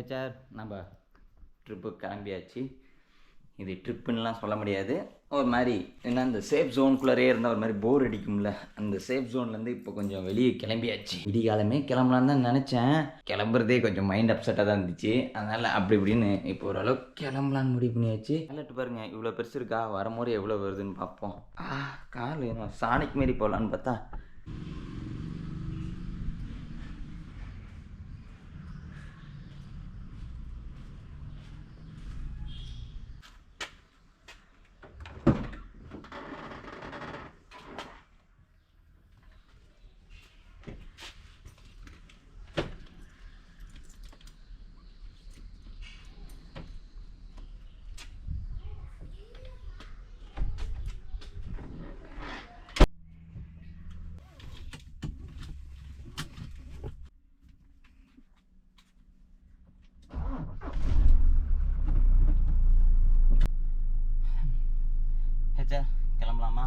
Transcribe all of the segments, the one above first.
HR நம்ம trip கிளம்பியாச்சு. இது ட்ரிப்புன்னெலாம் சொல்ல முடியாது, ஒரு மாதிரி என்ன இந்த சேஃப் ஜோனுக்குள்ளே இருந்தால் ஒரு மாதிரி போர் அடிக்கும்ல, அந்த சேஃப் ஜோன்லேருந்து இப்போ கொஞ்சம் வெளியே கிளம்பியாச்சு. விடிகாலமே கிளம்பலான்னு தான் நினச்சேன், கிளம்புறதே கொஞ்சம் மைண்ட் அப்செட்டாக தான் இருந்துச்சு. அதனால் அப்படி இப்படின்னு இப்போ ஓரளவுக்கு கிளம்பலான்னு முடிவு பண்ணியாச்சு. விளையாட்டு பாருங்கள் இவ்வளோ பெருசு இருக்கா, வரும்போது எவ்வளோ வருதுன்னு பார்ப்போம். கார் வேணும், சாணிக்கு மாரி போகலான்னு பார்த்தா கிளம்பலாமா?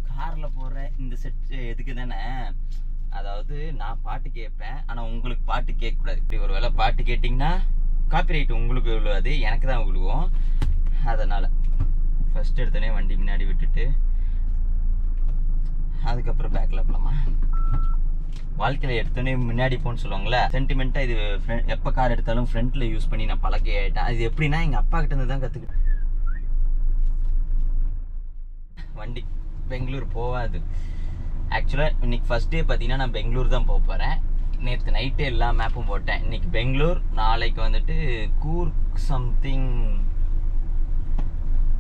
காரில் போடுற இந்த செட் எதுக்கு தானே, அதாவது நான் பாட்டு கேட்பேன், ஆனால் உங்களுக்கு பாட்டு கேட்கக்கூடாது. இப்படி ஒரு வேளை பாட்டு கேட்டிங்கன்னா காப்பிரைட் உங்களுக்கு விழுவாது, எனக்கு தான் விழுவோம். அதனால் ஃபஸ்ட் எடுத்தோடனே வண்டி முன்னாடி விட்டுட்டு அதுக்கப்புறம் பேக்கில் போகலாமா? வாழ்க்கையில் எடுத்தோடனே முன்னாடி போன்னு சொல்லுவாங்களே, சென்டிமெண்ட்டாக இது எப்போ கார் எடுத்தாலும் ஃப்ரண்ட்டில் யூஸ் பண்ணி நான் பழக்க ஆகிட்டேன். அது எப்படின்னா எங்கள் அப்பா கிட்ட இருந்து தான் கற்றுக்கிட்டேன். வண்டி பெங்களூர் போகாது. ஆக்சுவலாக இன்னைக்கு ஃபஸ்ட் டே பார்த்தீங்கன்னா நான் பெங்களூர் தான் போக போகிறேன். நேற்று நைட்டே எல்லா மேப்பும் போட்டேன். இன்னைக்கு பெங்களூர், நாளைக்கு வந்துட்டு கூர்க் சம்திங்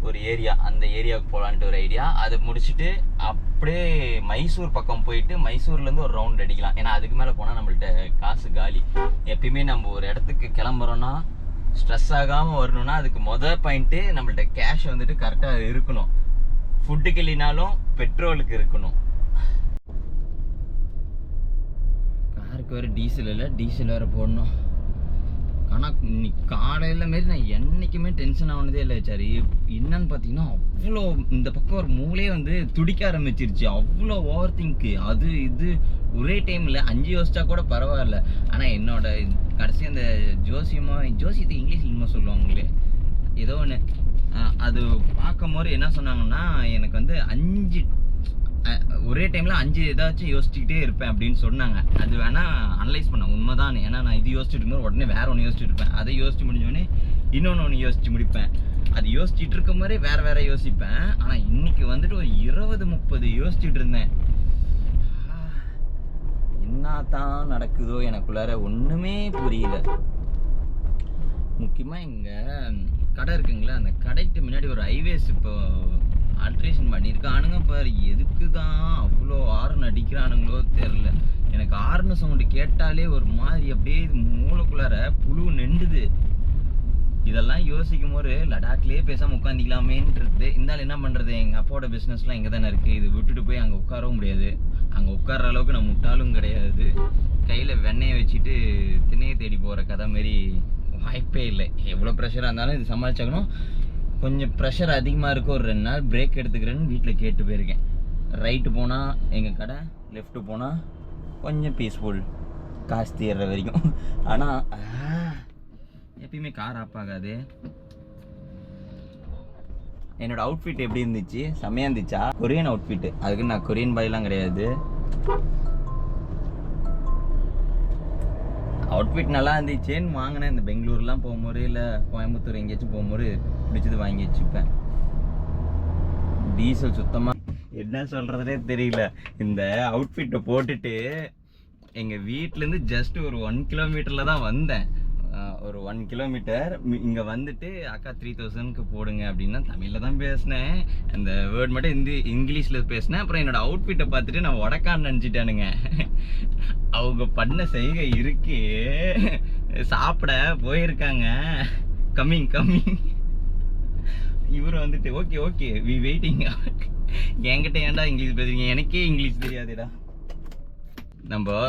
ஒரு ஏரியா, அந்த ஏரியாவுக்கு போகலான்ட்டு ஒரு ஐடியா. அதை முடிச்சுட்டு அப்படியே மைசூர் பக்கம் போயிட்டு மைசூர்லேருந்து ஒரு ரவுண்ட் அடிக்கலாம். ஏன்னா அதுக்கு மேலே போனால் நம்மள்ட்ட காசு காலி. எப்பயுமே நம்ம ஒரு இடத்துக்கு கிளம்புறோன்னா ஸ்ட்ரெஸ் ஆகாமல் வரணும்னா அதுக்கு மொதல் பாயிண்ட்டு நம்மள்ட்ட கேஷ் வந்துட்டு கரெக்டாக இருக்கணும். ஃபுட்டுக்கு இல்லைனாலும் பெட்ரோலுக்கு இருக்கணும். காருக்கு வேறு டீசல் இல்லை, டீசல் வேறு போடணும். ஆனால் இன்னைக்கு காலையில் மாரி நான் என்றைக்குமே டென்ஷன் ஆனதே இல்லை சார். என்னன்னு பார்த்தீங்கன்னா அவ்வளோ இந்த பக்கம் ஒரு மூளையே வந்து துடிக்க ஆரம்பிச்சிருச்சு. அவ்வளோ ஓவர் திங்க்கு, அது இது ஒரே டைமில் 5 யோசிச்சா கூட பரவாயில்ல. ஆனால் என்னோட கடைசி அந்த ஜோசியத்தை இங்கிலீஷ் இனிமே சொல்லுவாங்களே ஏதோ ஒன்று, அது பார்க்கும் போது என்ன சொன்னாங்கன்னா எனக்கு வந்து 5 ஒரே டைமில் 5 ஏதாச்சும் யோசிச்சுக்கிட்டே இருப்பேன் அப்படின்னு சொன்னாங்க. அது வேணால் அனலைஸ் பண்ணேன், உண்மைதான். ஏன்னா நான் இது யோசிச்சுட்டு இருக்கும்போது உடனே வேறு ஒன்று யோசிச்சுட்டு இருப்பேன், அதை யோசிச்சு முடிஞ்சோடனே இன்னொன்று யோசிச்சு முடிப்பேன். அது யோசிச்சுட்டு இருக்க மாதிரி வேறு யோசிப்பேன். ஆனால் இன்னைக்கு வந்துட்டு ஒரு 20-30 யோசிச்சுட்டு இருந்தேன். என்ன தான் நடக்குதோ எனக்குள்ளார ஒன்றுமே புரியல. முக்கியமாக இங்கே கடை இருக்குங்களா, அந்த கடைக்கு முன்னாடி ஒரு ஹைவேஸ் இப்போ ஆல்ட்ரேஷன் பண்ணியிருக்கானுங்க பாரு. எதுக்கு தான் அவ்வளோ ஆர்ன் அடிக்கிறானுங்களோ தெரில. எனக்கு ஆர்னு சவுண்டு கேட்டாலே ஒரு மாதிரி அப்படியே மூளைக்குள்ளார புழு நெண்டுது. இதெல்லாம் யோசிக்கும் போது லடாக்லேயே பேசாமல் உட்காந்துக்கலாமேன்றது. இருந்தாலும் என்ன பண்ணுறது, எங்கள் அப்பாவோட பிஸ்னஸ்லாம் இங்கே தானே இருக்குது. இது விட்டுட்டு போய் அங்கே உட்காரவும் முடியாது. அங்கே உட்கார்ற அளவுக்கு நான் முட்டாலும் கிடையாது. கையில் வெண்ணெயை வச்சுட்டு திணையை தேடி போகிற கதை மாரி வாய்ப்பே இல்லை. எவ்வளோ ப்ரெஷராக இருந்தாலும் இது சமாளிச்சாக்கணும். கொஞ்சம் ப்ரெஷர் அதிகமாக இருக்கும், ஒரு 2 நாள் பிரேக் எடுத்துக்கிறேன்னு வீட்டில் கேட்டு போயிருக்கேன். ரைட்டு போனால் எங்கள் கடை, லெஃப்ட்டு போனால் கொஞ்சம் பீஸ்ஃபுல், காசு தீர்ற வரைக்கும். ஆனால் எப்பயுமே கார் ஆஃப் ஆகாது. என்னோடய அவுட்ஃபிட் எப்படி இருந்துச்சு? செம்மையாக இருந்துச்சா? கொரியன் அவுட்ஃபிட்டு, அதுக்கு நான் கொரியன் பாய்லாம் கிடையாது. அவுட்ஃபிட் நல்லா இருந்துச்சேன்னு வாங்கினேன். இந்த பெங்களூர்லாம் போகும்போது இல்லை கோயம்புத்தூர் எங்கேயாச்சும் போகும்போது பிடிச்சது வாங்கி வச்சுப்பேன். டீசல் சுத்தமாக என்ன சொல்கிறதுனே தெரியல. இந்த அவுட்ஃபிட்டை போட்டுட்டு எங்கள் வீட்டிலேருந்து ஜஸ்ட் ஒரு 1 கிலோமீட்டரில் தான் வந்தேன். ஒரு 1 கிலோமீட்டர் இங்கே வந்துட்டு அக்கா 3000க்கு போடுங்க அப்படின்னா தமிழில் தான் பேசினேன். அந்த வேர்ட் மட்டும் இங்கிலீஷில் பேசினேன். அப்புறம் என்னோடய அவுட்ஃபிட்டை பார்த்துட்டு நான் உடக்கான்னு நினச்சிட்டானுங்க. அவங்க பண்ண செய்கை இருக்கு, சாப்பிட போயிருக்காங்க, கம்மிங். இவர் வந்துட்டு ஓகே வி வெயிட்டிங். என்கிட்ட ஏன்டா இங்கிலீஷ் பேசுறீங்க, எனக்கே இங்கிலீஷ் தெரியாதுடா. நம்ம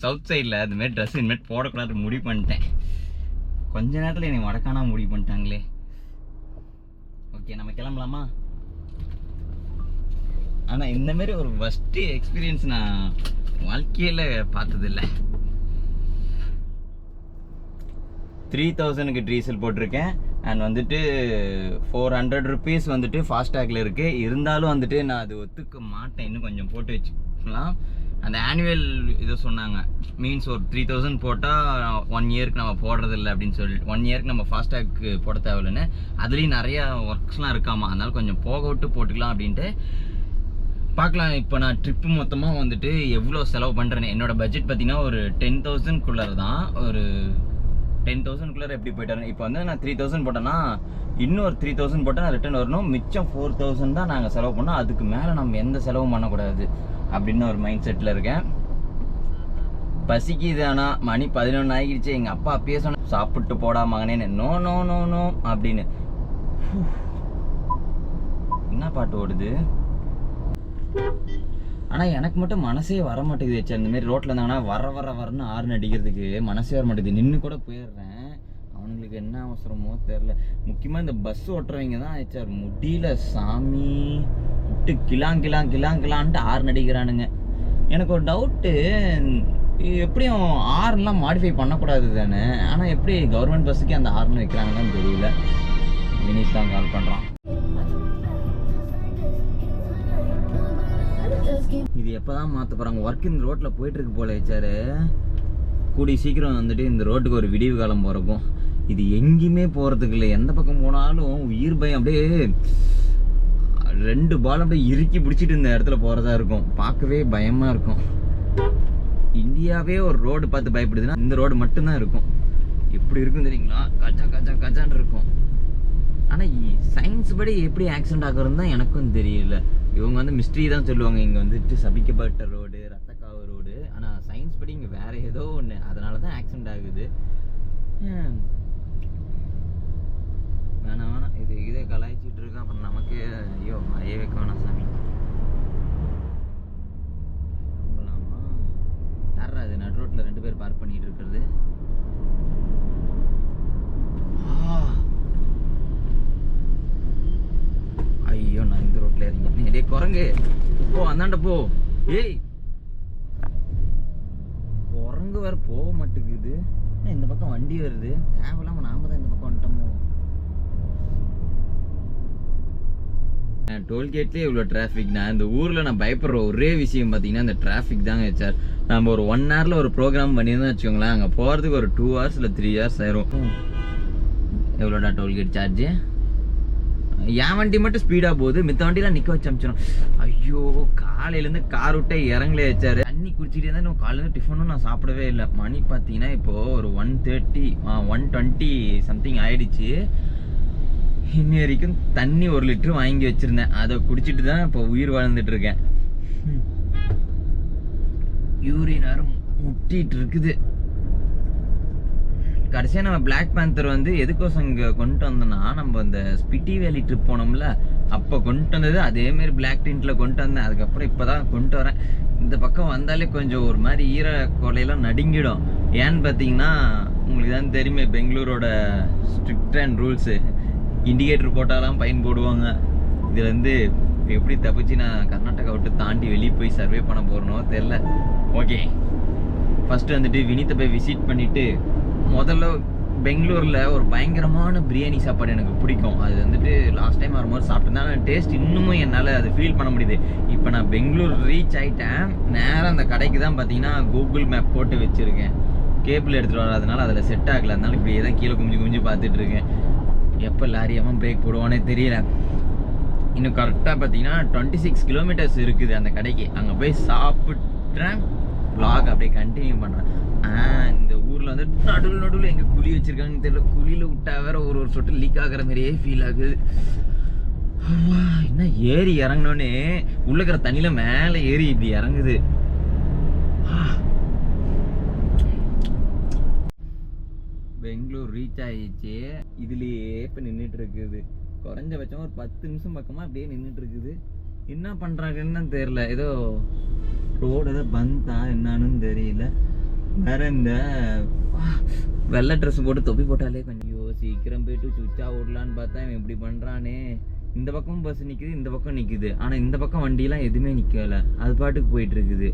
சவுத் சைடில் அதுமாரி ட்ரெஸ் இனிமேல் போடக்கூடாது முடிவு பண்ணிட்டேன். கொஞ்ச நேரத்தில் என்னை வடக்கானா முடிவு பண்ணிட்டாங்களே. ஓகே நம்ம கிளம்பலாமா? ஆனால் இந்தமாரி ஒரு ஃபஸ்ட்டு எக்ஸ்பீரியன்ஸ் நான் வாழ்க்கையில் பார்த்ததில்லை. 3000க்கு டீசல் போட்டிருக்கேன். அண்ட் வந்துட்டு 400 rupees வந்துட்டு ஃபாஸ்டேக்கில் இருக்குது. இருந்தாலும் வந்துட்டு நான் அது ஒத்துக்க மாட்டேன், இன்னும் கொஞ்சம் போட்டு வச்சுக்கலாம். அந்த ஆனுவல் இதை சொன்னாங்க, மீன்ஸ் ஒரு 3000 போட்டால் 1 இயருக்கு நம்ம போடுறதில்ல அப்படின்னு சொல்லிட்டு 1 இயருக்கு நம்ம ஃபாஸ்டேக் போட தேவையில்லைன்னு. அதுலேயும் நிறையா ஒர்க்ஸ்லாம் இருக்காமா, அதனால கொஞ்சம் போக விட்டு போட்டுக்கலாம் அப்படின்ட்டு பார்க்கலாம். இப்போ நான் ட்ரிப்பு மொத்தமாக வந்துட்டு எவ்வளோ செலவு பண்ணுறேன்னு, என்னோடய பட்ஜெட் பார்த்தீங்கன்னா ஒரு 10,000 தான். ஒரு 10,000 எப்படி போயிட்டாரு. இப்போ வந்து நான் 3000 போட்டேன்னா இன்னும் ஒரு 3000 போட்டால் நான் ரிட்டர்ன் வரணும். மிச்சம் 4000 தான் நாங்கள் செலவு பண்ணோம். அதுக்கு மேலே நம்ம எந்த செலவும் பண்ணக்கூடாது அப்படின்னு ஒரு மைண்ட் செட்டில் இருக்கேன். பசிக்குது, ஆனால் மணி 11 ஆகிடுச்சு. எங்கள் அப்பா அப்பயே சொன்ன சாப்பிட்டு போடா மகனேன்னு. நோ நோ நோ நோ அப்படின்னு. என்ன பாட்டு ஓடுது? ஆனால் எனக்கு மட்டும் மனசே வர மாட்டேங்குது. வச்சு அந்த மாதிரி ரோட்டில் இருந்தாங்கன்னா வரன்னு ஆறுன்னு அடிக்கிறதுக்கு மனசே வர மாட்டேங்குது. நின்று கூட போயிடுறேன். அவனுங்களுக்கு என்ன அவசரமோ தெரில. முக்கியமாக இந்த பஸ் ஓட்டுறவங்க தான் ஆச்சார் முடியல சாமி. விட்டு கிளான்ட்டு ஆறுன்னு அடிக்கிறானுங்க. எனக்கு ஒரு டவுட்டு, எப்படியும் ஆறுலாம் மாடிஃபை பண்ணக்கூடாது தானே, ஆனால் எப்படி கவர்மெண்ட் பஸ்ஸுக்கு அந்த ஆறுன்னு வைக்கிறாங்கன்னு தெரியல. வினித் தான் கால் பண்ணுறான். இது எப்போதான் மாற்ற போகிறாங்க? ஒர்க் இந்த ரோட்டில் போயிட்டுருக்கு போல வச்சாரு. கூடி சீக்கிரம் வந்துட்டு இந்த ரோட்டுக்கு ஒரு விடிவு காலம் போகிறக்கும். இது எங்கேயுமே போகிறதுக்கு இல்லை. எந்த பக்கம் போனாலும் உயிர் பயம். அப்படியே 2 பால் அப்படியே இறுக்கி பிடிச்சிட்டு இந்த இடத்துல போகிறதா இருக்கும். பார்க்கவே பயமாக இருக்கும். இந்தியாவே ஒரு ரோடு பார்த்து பயப்படுதுன்னா இந்த ரோடு மட்டும்தான் இருக்கும். எப்படி இருக்கும் தெரியுங்களா? கச்சான்னு இருக்கும். ஆனால் சயின்ஸ் படி எப்படி ஆக்சிடென்ட் ஆகுறதுன்னு தான் எனக்கும் தெரியல. இவங்க வந்து மிஸ்ட்ரி தான் சொல்லுவாங்க, இங்கே வந்துட்டு சபிக்கப்பட்ட ரோடு, ரத்தக்காவு ரோடு. ஆனால் சயின்ஸ் படி இங்கே வேறு ஏதோ ஒன்று, அதனால தான் ஆக்சிடென்ட் ஆகுது. வேணாம் இதை கலாய்ச்சிட்டு இருக்கேன். அப்புறம் நமக்கு ஐயோ ஐய வைக்க வேணாம் சாமி. யாரா அது நடு ரோட்டில் 2 பேர் பார்க் பண்ணிட்டு இருக்கிறது? ஐயோ நான் இந்த ரோட்ல இறங்கிட்டேன். டேய் குரங்கு போ, அந்தாண்ட போ. ஏய் குரங்கு வேற போக மாட்டேங்குது. இந்த பக்கம் வண்டி வருது, தேவையில்லாம நாம தான் இந்த பக்கம் வந்துட்டோமோ. டோல்கேட்லேயே இவ்வளோ டிராஃபிக்னா இந்த ஊரில் நான் பயப்படுற ஒரே விஷயம் பார்த்தீங்கன்னா இந்த டிராஃபிக் தாங்க சார். நம்ம ஒரு 1 hourல ஒரு ப்ரோக்ராம் பண்ணியிருந்தோம் வச்சுக்கோங்களேன், அங்கே போகிறதுக்கு ஒரு 2 hours இல்லை 3 hours ஆயிரும். எவ்வளோடா டோல்கேட் சார்ஜு? என் வண்டி மட்டும் ஸ்பீடாக போகுது, மித்த வண்டிலாம் நிற்க வச்சு அமிச்சிடும். ஐயோ காலையிலேருந்து கார் விட்டே இறங்கலே வச்சாரு. தண்ணி குடிச்சிட்டே இருந்தால் இன்னும் காலையிலேருந்து டிஃபனும் நான் சாப்பிடவே இல்லை. மணி பார்த்தீங்கன்னா இப்போது ஒரு 1:20 சம்திங் ஆயிடுச்சு. இன்னி வரைக்கும் தண்ணி 1 லிட்டர் வாங்கி வச்சுருந்தேன், அதை குடிச்சிட்டு தான் இப்போ உயிர் வாழ்ந்துட்டு இருக்கேன். யூரினாரும் முட்டிட்டு இருக்குது. கடைசியாக நம்ம பிளாக் பேந்தர் வந்து எதுக்கோசம் இங்கே கொண்டு வந்தோம்னா, நம்ம அந்த ஸ்பிட்டி வேலி ட்ரிப் போனோம்ல அப்போ கொண்டு வந்தது. அதேமாரி பிளாக் டின்ட்டில் கொண்டு வந்தேன். அதுக்கப்புறம் இப்போ தான் கொண்டு வரேன். இந்த பக்கம் வந்தாலே கொஞ்சம் ஒரு மாதிரி ஈர கொலையெல்லாம் நடுங்கிடும். ஏன்னு பார்த்தீங்கன்னா உங்களுக்கு தான் தெரியுமே பெங்களூரோட ஸ்ட்ரிக்ட் அண்ட் ரூல்ஸு. இண்டிகேட்டர் போட்டாலாம் ஃபைன் போடுவாங்க. இதுலேருந்து எப்படி தப்பிச்சு நான் கர்நாடகா விட்டு தாண்டி வெளியே போய் சர்வே பண்ண போகிறனோ தெரில. ஓகே, ஃபஸ்ட்டு வந்துட்டு வினித்தை போய் விசிட் பண்ணிவிட்டு, முதல்ல பெங்களூரில் ஒரு பயங்கரமான பிரியாணி சாப்பாடு எனக்கு பிடிக்கும். அது வந்துட்டு லாஸ்ட் டைம் வரும்போது சாப்பிட்டேன். டேஸ்ட் இன்னமும் என்னால் அதை ஃபீல் பண்ண முடியுது. இப்போ நான் பெங்களூர் ரீச் ஆகிட்டேன். நேராக அந்த கடைக்கு தான் பார்த்தீங்கன்னா கூகுள் மேப் போட்டு வச்சுருக்கேன். கேபிள் எடுத்துகிட்டு வராதனால அதில் செட் ஆகலை. அதனால இப்படியே தான் கீழே குமிஞ்சு பார்த்துட்ருக்கேன். எப்போ லாரியமாக பிரேக் போடுவானே தெரியல. இன்னும் கரெக்டாக பார்த்தீங்கன்னா 26 kilometers இருக்குது அந்த கடைக்கு. அங்கே போய் சாப்பிட்றேன், vlog அப்படியே கண்டினியூ பண்ணுறேன். இந்த ஊரில் வந்து நடுவில் எங்கே குழி வச்சுருக்காங்கன்னு தெரியல. குழியில் விட்டா வேற ஒரு சொட்டு லீக் ஆகிற மாதிரியே ஃபீல் ஆகுது. என்ன ஏறி இறங்கினோன்னே உள்ள இருக்கிற தண்ணியில் மேலே ஏறி இப்படி இறங்குது. பெங்களூர் ரீச் ஆயிடுச்சு. இதுலேயே இப்போ நின்றுட்டு இருக்குது. குறைஞ்சபட்சம் ஒரு 10 நிமிஷம் பக்கமாக அப்படியே நின்றுட்டு இருக்குது. என்ன பண்ணுறாங்கன்னு தெரியல. ஏதோ ரோடு ஏதோ பந்தா என்னான்னு தெரியல. வேற இந்த வெள்ளை ட்ரெஸ் போட்டு தொப்பி போட்டாலே கொஞ்சம் சீக்கிரம் போயிட்டு சுவிட்சா ஓடலான்னு பார்த்தா இவன் இப்படி பண்ணுறானே. இந்த பக்கம் பஸ் நிற்குது, இந்த பக்கம் நிற்குது. ஆனால் இந்த பக்கம் வண்டியெலாம் எதுவுமே நிற்கலை, அது பாட்டுக்கு போயிட்டு இருக்குது.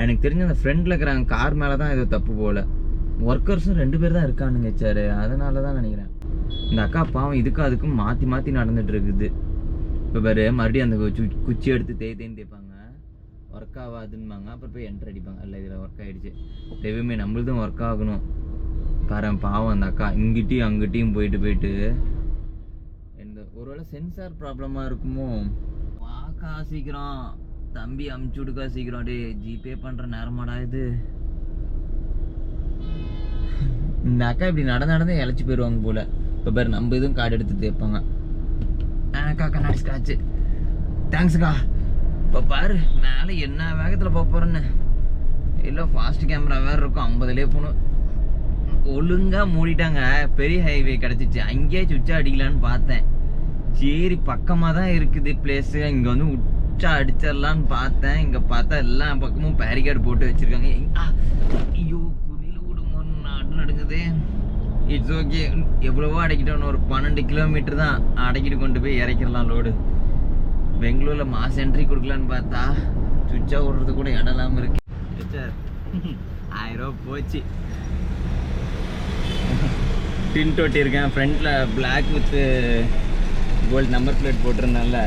எனக்கு தெரிஞ்ச அந்த ஃப்ரெண்டில் இருக்கிறாங்க கார் மேலே தான் ஏதோ தப்பு போல். ஒர்க்கர்ஸும் 2 பேர் தான் இருக்கானுங்க சார், அதனால தான் நினைக்கிறேன். இந்த அக்கா பாவம் இதுக்கும் அதுக்கும் மாற்றி மாற்றி நடந்துட்டு இருக்குது. இப்போ பாரு மறுபடியும் அந்த குச்சி எடுத்து தேய்ன்னு தேய்ப்பாங்க, ஒர்க் ஆகாதுன்பாங்க, அப்புறம் போய் என்ட்ரு அடிப்பாங்க. இல்லை இதில் ஒர்க் ஆகிடுச்சு, தெய்வமே நம்மளுதும் ஒர்க் ஆகணும். பாரேன் பாவம் அந்த அக்கா இங்கிட்டையும் அங்கிட்டையும் போயிட்டு எந்த ஒருவேளை சென்சார் ப்ராப்ளமாக இருக்குமோ. வாக்கா சீக்கிரம், தம்பி அமுச்சு விடுக்கா சீக்கிரம், டே ஜிபே பண்ணுற நேரமாடா இது. இந்த அக்கா இப்படி நடந்து இழைச்சி போயிடுவாங்க போல். இப்போ பேர் நம்ம இதுவும் கார்டு எடுத்து தேய்ப்பாங்க. அக்கா கண்ணாடி ஸ்க்ராட்சு, தேங்க்ஸுக்கா. இப்போ பாரு மேலே என்ன வேகத்தில் போக போகிறேன்னு. இல்லை ஃபாஸ்ட் கேமரா வேறு இருக்கும், 50லே போகணும். ஒழுங்காக மூடிட்டாங்க, பெரிய ஹைவே கிடச்சிச்சு. அங்கேயே சுவிட்சா அடிக்கலான்னு பார்த்தேன். சரி பக்கமாக தான் இருக்குது பிளேஸு, இங்கே வந்து உச்சா அடிச்சிடலான்னு பார்த்தேன். இங்கே பார்த்தா எல்லா பக்கமும் பேரிகார்டு போட்டு வச்சுருக்காங்க. ஐயோ குடியில் விடுமோன்னு நாட்டு நடுங்குது. இட்ஸ் ஓகே, எவ்வளவோ அடைக்கிட்டோன்னு ஒரு 12 கிலோமீட்டர் தான் அடைக்கிட்டு கொண்டு போய் இறக்கிடலாம் லோடு. பெங்களூரில் மாஸ் என்ட்ரி கொடுக்கலான்னு பார்த்தா சுவிட்சா விடுறது கூட இடம் இல்லாமல் இருக்கு. சார் 1000 ரூபா போச்சு. டின்ட் ஒட்டியிருக்கேன் ஃப்ரண்ட்டில், black with gold number plate போட்டிருந்தால.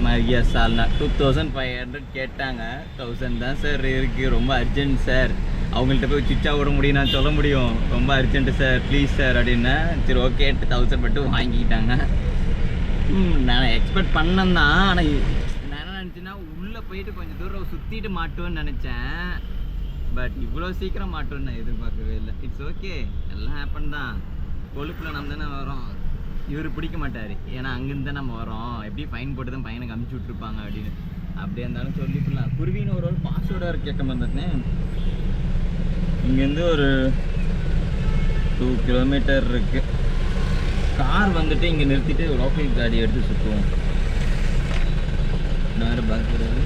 மரியா சால்னா 2500 கேட்டாங்க. 1000 தான் சார் இருக்குது, ரொம்ப அர்ஜென்ட் சார். அவங்கள்ட்ட போய் சுவிட்சா விட முடியும், நான் சொல்ல முடியும் ரொம்ப அர்ஜென்ட்டு சார் ப்ளீஸ் சார் அப்படின்னா. சரி ஓகே 1000 மட்டும் வாங்கிக்கிட்டாங்க. நான் எக்ஸ்பெக்ட் பண்ணேன் தான், ஆனால் நான் என்ன நினச்சேன்னா உள்ளே போயிட்டு கொஞ்சம் தூரம் சுற்றிட்டு மாட்டோன்னு நினச்சேன். பட் இவ்வளோ சீக்கிரம் மாட்டோன்னு நான் எதிர்பார்க்கவே இல்லை. இட்ஸ் ஓகே, எல்லாம் ஹேப்பன் தான். கொழுப்பில் நம்ம தானே வரோம், இவர் பிடிக்க மாட்டார், ஏன்னா அங்கேருந்து தான் நம்ம வரோம், எப்படி ஃபைன் போட்டு தான் பையனுக்கு அமுச்சு விட்ருப்பாங்க அப்படின்னு. அப்படியே இருந்தாலும் சொல்லிக்கலாம். குருவின்னு ஒரு பாஸ்வேர்டாக கேட்க வந்தேன். இங்கேருந்து ஒரு 2 கிலோமீட்டர் இருக்குது. கார் வந்துட்டு இங்கே நிறுத்திட்டு லோக்கல் காடி எடுத்து சுற்றுவோம். நான் பார்க்குறது